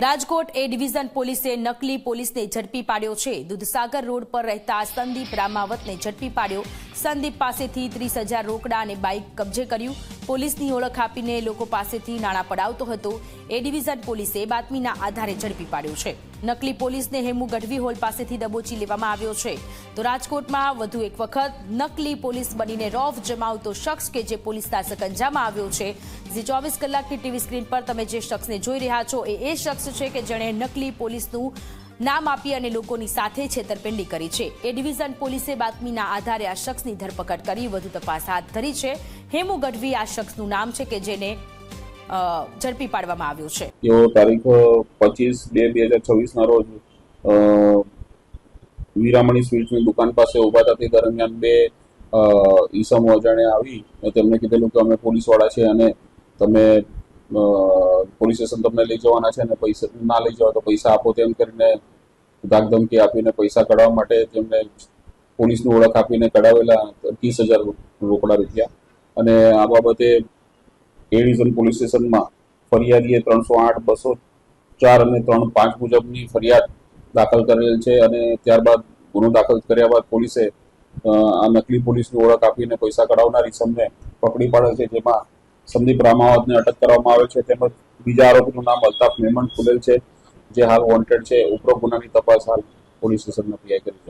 રાજકોટ એ division પોલીસે નકલી પોલીસને ઝડપી પાડ્યો છે। દૂધસાગર રોડ પર રહેતા સંદીપ રામાવતને ઝડપી પાડ્યો। સંદીપ પાસેથી 30,000 રોકડા અને બાઇક કબજે કર્યું। પોલીસની ઓળખ આપીને લોકો પાસેથી નાણાં પડાવતો હતો। એ ડિવિઝન પોલીસે બાતમીના આધારે ઝડપી પાડ્યો છે। નકલી પોલીસને હેમુ ગઢવી હોલ પાસેથી દબોચી લેવામાં આવ્યો છે। તો રાજકોટમાં વધુ એક વખત નકલી પોલીસ બનીને રોફ જમાવતો શખ્સ કે જે પોલીસના સકંજામાં આવ્યો છે। જે 24 કલાકની ટીવી સ્ક્રીન પર તમે જે શખ્સને જોઈ રહ્યા છો એ શખ્સ છે કે જેણે નકલી પોલીસનું નામ આપી અને લોકોની સાથે છેતરપિંડી કરી છે। એ ડિવિઝન પોલીસે બાતમીના આધારે આ શખ્સની ધરપકડ કરી વધુ તપાસ હાથ ધરી છે। હેમુ ગઢવી આ શખ્સનું નામ છે કે જેને ઝડપી પાડવામાં આવ્યો છે। તેઓ તારીખ 25/2/2026 ના રોજ વીરામણી સ્વીટ્સની દુકાન પાસે ઉભા હતા। તે દરમિયાન બે ઈસમો અજાણ્યા આવી તેમને કીધેલું કે અમે પોલીસવાળા છે અને તમે પોલીસ સ્ટેશન તમને લઈ જવાના છે અને પૈસા ના લઈ જાવ તો પૈસા આપો, તેમ કરીને ધાકધમકી આપીને પૈસા કઢાવવા માટે તેમને પોલીસની ઓળખ આપીને કઢાવેલા 30,000 રોકડા રૂપિયા। અને આ બાબતે એ ડિવિઝન પોલીસ સ્ટેશનમાં ફરિયાદીએ 308/204 અને 305 મુજબની ફરિયાદ દાખલ કરેલ છે। અને ત્યારબાદ ગુનો દાખલ કર્યા બાદ પોલીસે આ નકલી પોલીસની ઓળખ આપીને પૈસા કઢાવનાર ઈસમને પકડી પાડેલ છે, જેમાં સંદીપ રામાવતને અટક કરવામાં આવે છે। તેમજ બીજા આરોપીનું નામ અલ્તાફ મેમન ખુલેલ છે, જે હાલ વોન્ટેડ છે। ઉપરોક્ત ગુનાની તપાસ હાલ પોલીસ સ્ટેશનમાં પીઆઈ કરી છે।